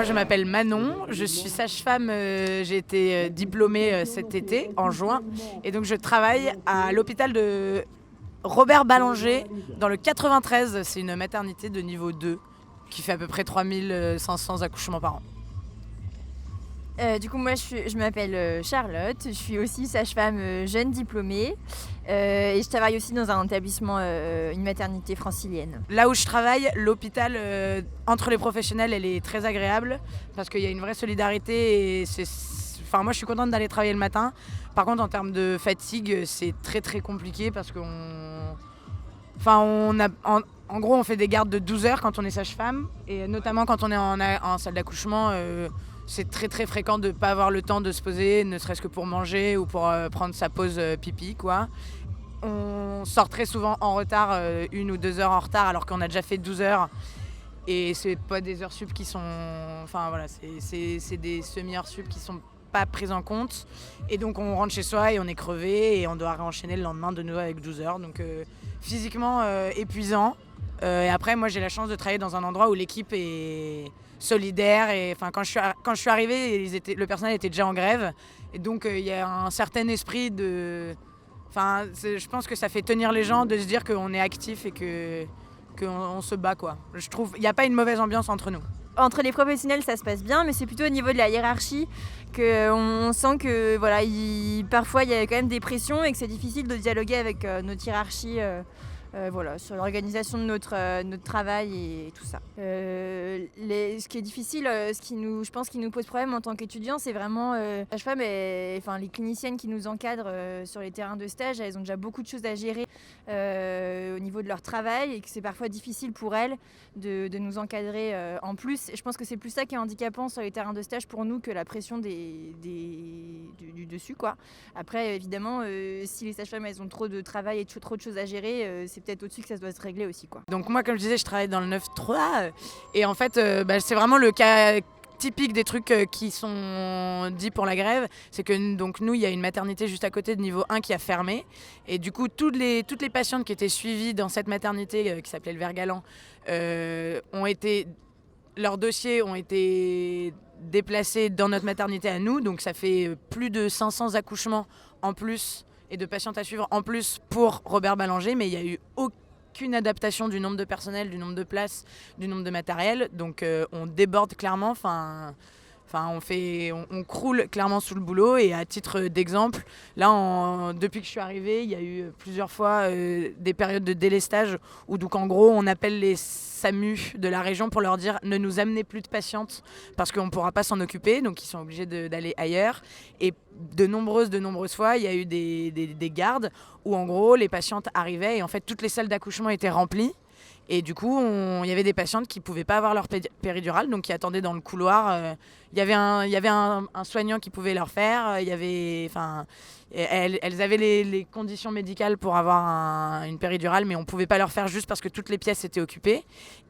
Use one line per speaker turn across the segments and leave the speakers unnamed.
Moi, je m'appelle Manon, je suis sage-femme, j'ai été diplômée cet été, en juin, et donc je travaille à l'hôpital de Robert Ballanger, dans le 93. C'est une maternité de niveau 2, qui fait à peu près 3500 accouchements par an.
Du coup, moi, je m'appelle Charlotte, je suis aussi sage-femme jeune diplômée et je travaille aussi dans un établissement, une maternité francilienne.
Là où je travaille, l'hôpital, entre les professionnels, elle est très agréable parce qu'il y a une vraie solidarité et Enfin, moi, je suis contente d'aller travailler le matin. Par contre, en termes de fatigue, c'est très très compliqué parce en gros, on fait des gardes de 12 heures quand on est sage-femme et notamment quand on est en salle d'accouchement. C'est très très fréquent de ne pas avoir le temps de se poser, ne serait-ce que pour manger ou pour prendre sa pause pipi, quoi. On sort très souvent en retard, 1 ou 2 heures en retard, alors qu'on a déjà fait 12 heures. Et c'est pas des heures sup qui sont... Enfin voilà, c'est des semi-heures sup qui sont pas prises en compte. Et donc on rentre chez soi et on est crevé et on doit réenchaîner le lendemain de nouveau avec 12 heures. Donc physiquement épuisant. Et après, moi j'ai la chance de travailler dans un endroit où l'équipe est solidaire. Et enfin, quand je suis arrivée, le personnel était déjà en grève. Et donc il y a un certain esprit de... Enfin, je pense que ça fait tenir les gens de se dire qu'on est actif et qu'on se bat, quoi. Je trouve il n'y a pas une mauvaise ambiance entre nous.
Entre les professionnels, ça se passe bien, mais c'est plutôt au niveau de la hiérarchie qu'on sent que voilà, parfois il y a quand même des pressions et que c'est difficile de dialoguer avec notre hiérarchie. Voilà, sur l'organisation de notre travail et tout ça. Ce qui est difficile, je pense qui nous pose problème en tant qu'étudiants, c'est vraiment sage-femme les cliniciennes qui nous encadrent sur les terrains de stage, elles ont déjà beaucoup de choses à gérer au niveau de leur travail et que c'est parfois difficile pour elles de nous encadrer en plus. Et je pense que c'est plus ça qui est handicapant sur les terrains de stage pour nous que la pression du dessus, quoi. Après, évidemment, si les sages-femmes elles ont trop de travail et trop de choses à gérer, c'est peut-être au-dessus que ça doit se régler aussi, quoi.
Donc moi, comme je disais, je travaille dans le 9-3 et en fait, c'est vraiment le cas typique des trucs qui sont dits pour la grève. C'est que donc, nous, il y a une maternité juste à côté de niveau 1 qui a fermé. Et du coup, toutes les patientes qui étaient suivies dans cette maternité qui s'appelait le Vert-Galant, leurs dossiers ont été déplacés dans notre maternité à nous. Donc ça fait plus de 500 accouchements en plus et de patientes à suivre en plus pour Robert Ballanger, mais il n'y a eu aucune adaptation du nombre de personnel, du nombre de places, du nombre de matériel. Donc on déborde clairement. On croule clairement sous le boulot. Et à titre d'exemple, là, depuis que je suis arrivée, il y a eu plusieurs fois des périodes de délestage où donc en gros on appelle les SAMU de la région pour leur dire ne nous amenez plus de patientes parce qu'on ne pourra pas s'en occuper, donc ils sont obligés d'aller ailleurs. Et de nombreuses fois, il y a eu des gardes où en gros les patientes arrivaient et en fait toutes les salles d'accouchement étaient remplies. Et du coup, il y avait des patientes qui ne pouvaient pas avoir leur péridurale, donc qui attendaient dans le couloir. Il y avait un soignant qui pouvait leur faire. Elles avaient les conditions médicales pour avoir une péridurale, mais on ne pouvait pas leur faire juste parce que toutes les pièces étaient occupées.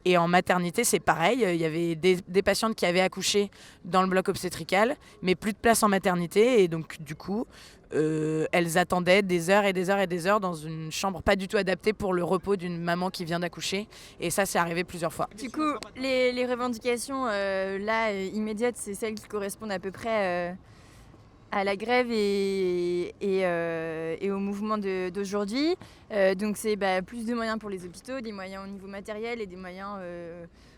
Et en maternité, c'est pareil. Il y avait des patientes qui avaient accouché dans le bloc obstétrical, mais plus de place en maternité. Et donc, du coup, elles attendaient des heures et des heures et des heures dans une chambre pas du tout adaptée pour le repos d'une maman qui vient d'accoucher. Et ça, c'est arrivé plusieurs fois.
Du coup, les revendications immédiates, c'est celles qui correspondent à peu près à la grève et au mouvement d'aujourd'hui. Donc c'est plus de moyens pour les hôpitaux, des moyens au niveau matériel et des moyens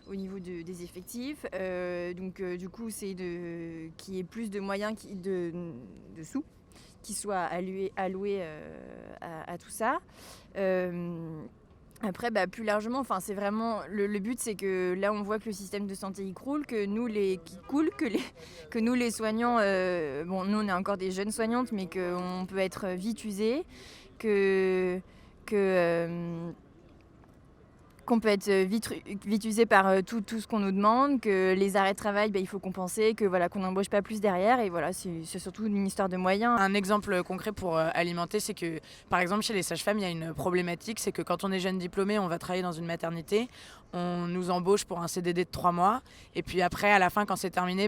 au niveau des effectifs. Du coup, c'est qu'il y ait plus de moyens de sous qui soient alloués à tout ça. Après, plus largement, c'est vraiment le but, c'est que là, on voit que le système de santé il croule, que nous les soignants, nous on est encore des jeunes soignantes, mais qu'on peut être vite usés, qu'on peut être vite usé par tout ce qu'on nous demande, que les arrêts de travail, il faut compenser, qu'on n'embauche pas plus derrière. Et voilà, c'est surtout une histoire de moyens.
Un exemple concret pour alimenter, c'est que, par exemple, chez les sages-femmes, il y a une problématique, c'est que quand on est jeune diplômé, on va travailler dans une maternité, on nous embauche pour un CDD de 3 mois. Et puis après, à la fin, quand c'est terminé,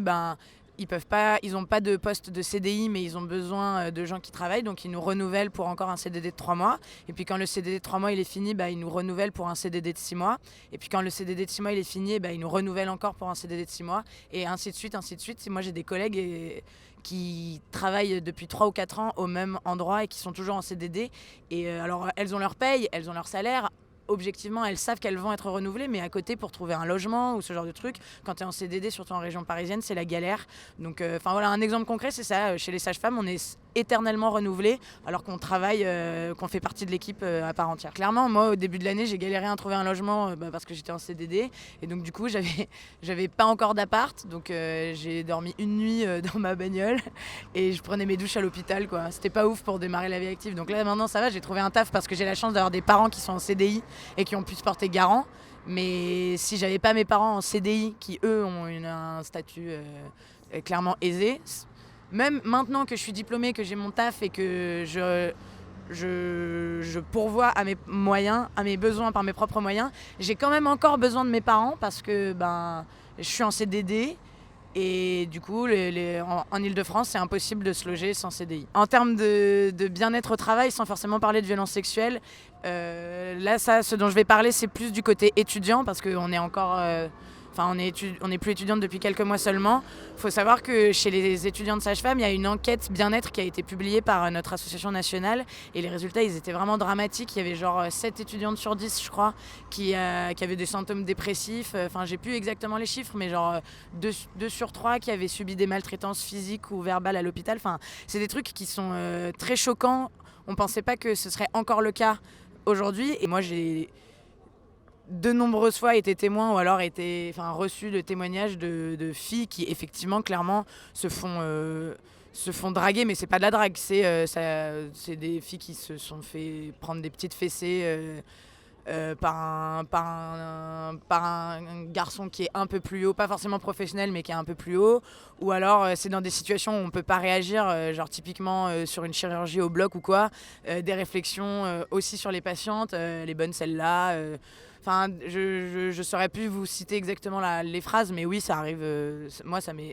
ils n'ont pas de poste de CDI, mais ils ont besoin de gens qui travaillent, donc ils nous renouvellent pour encore un CDD de 3 mois. Et puis quand le CDD de 3 mois il est fini, ils nous renouvellent pour un CDD de 6 mois. Et puis quand le CDD de 6 mois il est fini, ils nous renouvellent encore pour un CDD de 6 mois. Et ainsi de suite, ainsi de suite. Moi j'ai des collègues qui travaillent depuis 3 ou 4 ans au même endroit et qui sont toujours en CDD. Et alors elles ont leur paye, elles ont leur salaire. Objectivement, elles savent qu'elles vont être renouvelées, mais à côté, pour trouver un logement ou ce genre de truc, quand tu es en CDD, surtout en région parisienne, c'est la galère. Donc, voilà, un exemple concret, c'est ça. Chez les sages-femmes, on est éternellement renouvelés, alors qu'on travaille, qu'on fait partie de l'équipe à part entière. Clairement, moi, au début de l'année, j'ai galéré à trouver un logement parce que j'étais en CDD. Et donc, du coup, j'avais pas encore d'appart. Donc, j'ai dormi une nuit dans ma bagnole et je prenais mes douches à l'hôpital, quoi. C'était pas ouf pour démarrer la vie active. Donc là, maintenant, ça va, j'ai trouvé un taf parce que j'ai la chance d'avoir des parents qui sont en CDI et qui ont pu se porter garant. Mais si j'avais pas mes parents en CDI qui eux ont un statut clairement aisé, même maintenant que je suis diplômée, que j'ai mon taf et que je pourvois à mes moyens, à mes besoins par mes propres moyens, j'ai quand même encore besoin de mes parents parce que je suis en CDD. Et du coup, en Ile-de-France, c'est impossible de se loger sans CDI. En termes de bien-être au travail, sans forcément parler de violence sexuelle, là, ce dont je vais parler, c'est plus du côté étudiant, parce qu'on est encore... on n'est plus étudiante depuis quelques mois seulement. Il faut savoir que chez les étudiants de sage-femme, il y a une enquête bien-être qui a été publiée par notre association nationale. Et les résultats, ils étaient vraiment dramatiques. Il y avait genre 7 étudiantes sur 10, je crois, qui avaient des symptômes dépressifs. J'ai plus exactement les chiffres, mais genre 2 sur 3 qui avaient subi des maltraitances physiques ou verbales à l'hôpital. C'est des trucs qui sont très choquants. On ne pensait pas que ce serait encore le cas aujourd'hui. Et moi, j'ai de nombreuses fois été témoin ou alors reçu de témoignages de filles qui effectivement clairement se font draguer, mais c'est pas de la drague, c'est des filles qui se sont fait prendre des petites fessées par un garçon qui est un peu plus haut, pas forcément professionnel mais qui est un peu plus haut, ou alors c'est dans des situations où on peut pas réagir, genre typiquement sur une chirurgie au bloc ou quoi, des réflexions aussi sur les patientes, les bonnes celles-là. Je saurais plus vous citer exactement les phrases, mais oui, ça arrive.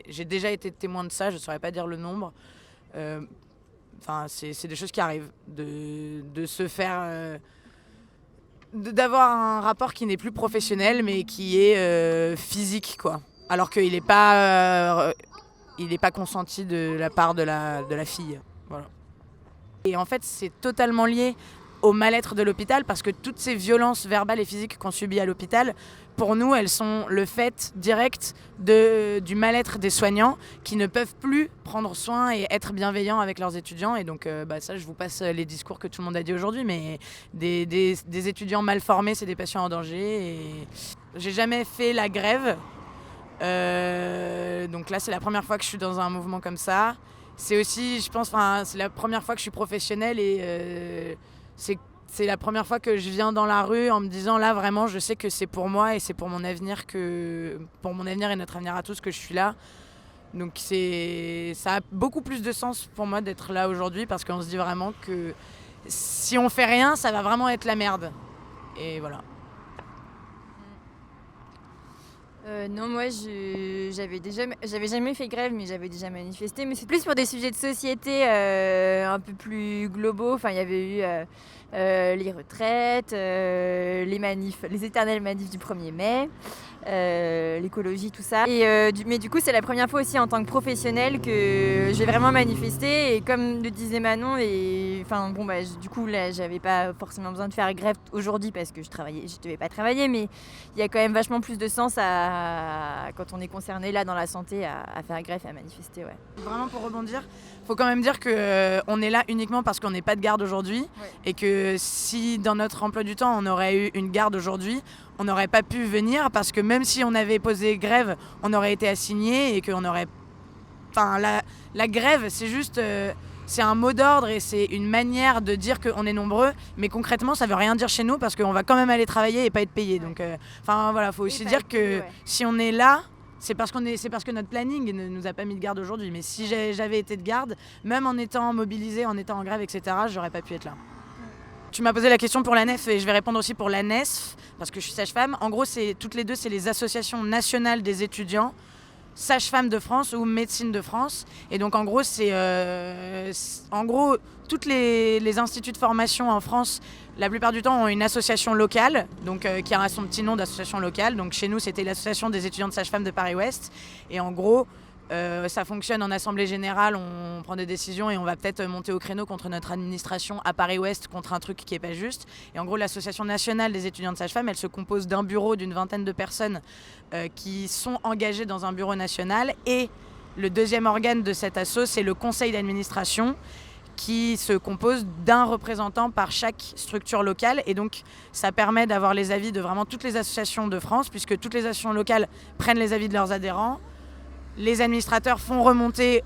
J'ai déjà été témoin de ça, je saurais pas dire le nombre. C'est des choses qui arrivent, de se faire, d'avoir un rapport qui n'est plus professionnel, mais qui est physique, quoi. Alors qu'il n'est pas, consenti de la part de la fille. Voilà. Et en fait, c'est totalement lié au mal-être de l'hôpital, parce que toutes ces violences verbales et physiques qu'on subit à l'hôpital, pour nous, elles sont le fait direct du mal-être des soignants qui ne peuvent plus prendre soin et être bienveillants avec leurs étudiants. Et donc, ça, je vous passe les discours que tout le monde a dit aujourd'hui, mais des étudiants mal formés, c'est des patients en danger. Et j'ai jamais fait la grève. Donc là, c'est la première fois que je suis dans un mouvement comme ça. C'est aussi, je pense, c'est la première fois que je suis professionnelle et c'est la première fois que je viens dans la rue en me disant là vraiment je sais que c'est pour moi et c'est pour mon avenir et notre avenir à tous que je suis là. Donc ça a beaucoup plus de sens pour moi d'être là aujourd'hui, parce qu'on se dit vraiment que si on fait rien, ça va vraiment être la merde. Et voilà.
Non, moi j'avais jamais fait grève, mais j'avais déjà manifesté, mais c'est plus pour des sujets de société un peu plus globaux. Il y avait eu les retraites, les éternelles manifs du 1er mai, l'écologie, tout ça. Mais du coup, c'est la première fois aussi en tant que professionnelle que j'ai vraiment manifesté. Et comme le disait Manon, du coup, là, j'avais pas forcément besoin de faire grève aujourd'hui parce que je devais pas travailler, mais il y a quand même vachement plus de sens quand on est concerné là dans la santé à faire grève et à manifester. Ouais.
Vraiment, pour rebondir, faut quand même dire qu'on est là uniquement parce qu'on n'est pas de garde aujourd'hui, ouais. Et que si dans notre emploi du temps on aurait eu une garde aujourd'hui, on n'aurait pas pu venir, parce que même si on avait posé grève, on aurait été assigné et qu'on aurait... la grève, c'est juste... c'est un mot d'ordre et c'est une manière de dire qu'on est nombreux, mais concrètement ça veut rien dire chez nous parce qu'on va quand même aller travailler et pas être payé. Donc faut aussi dire que si on est là, c'est parce que notre planning ne nous a pas mis de garde aujourd'hui. Mais si j'avais été de garde, même en étant mobilisée, en étant en grève, etc., j'aurais pas pu être là. Tu m'as posé la question pour la NEF et je vais répondre aussi pour l'ANESF parce que je suis sage-femme. En gros, toutes les deux, c'est les associations nationales des étudiants. Sage-Femme de France ou Médecine de France. Et donc en gros, toutes les instituts de formation en France, la plupart du temps, ont une association locale, donc, qui a son petit nom d'association locale. Donc chez nous, c'était l'association des étudiants de Sage-Femme de Paris-Ouest. Et en gros, ça fonctionne en assemblée générale, on prend des décisions et on va peut-être monter au créneau contre notre administration à Paris-Ouest contre un truc qui n'est pas juste. Et en gros, l'association nationale des étudiants de sage-femme, elle se compose d'un bureau d'une vingtaine de personnes qui sont engagées dans un bureau national. Et le deuxième organe de cet asso, c'est le conseil d'administration qui se compose d'un représentant par chaque structure locale. Et donc, ça permet d'avoir les avis de vraiment toutes les associations de France, puisque toutes les associations locales prennent les avis de leurs adhérents. Les administrateurs font remonter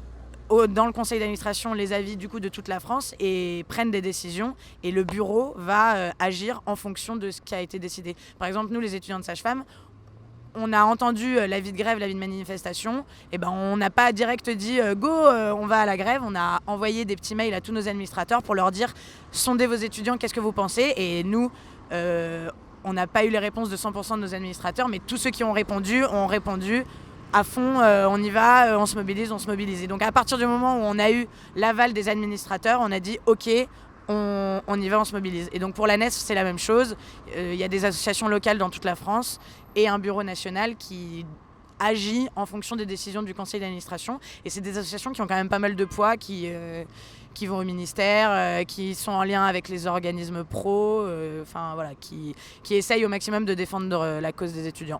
dans le conseil d'administration les avis du coup de toute la France et prennent des décisions. Et le bureau va agir en fonction de ce qui a été décidé. Par exemple, nous, les étudiants de sage-femme, on a entendu l'avis de grève, l'avis de manifestation. Et ben, on n'a pas direct dit go, on va à la grève. On a envoyé des petits mails à tous nos administrateurs pour leur dire sondez vos étudiants, qu'est-ce que vous pensez. Et nous, on n'a pas eu les réponses de 100% de nos administrateurs, mais tous ceux qui ont répondu à fond, on y va, on se mobilise. Et donc à partir du moment où on a eu l'aval des administrateurs, on a dit ok, on y va, on se mobilise. Et donc pour la NESF, c'est la même chose. Il y a des associations locales dans toute la France et un bureau national qui agit en fonction des décisions du conseil d'administration. Et c'est des associations qui ont quand même pas mal de poids, qui vont au ministère, qui sont en lien avec les organismes pro, qui essayent au maximum de défendre la cause des étudiants.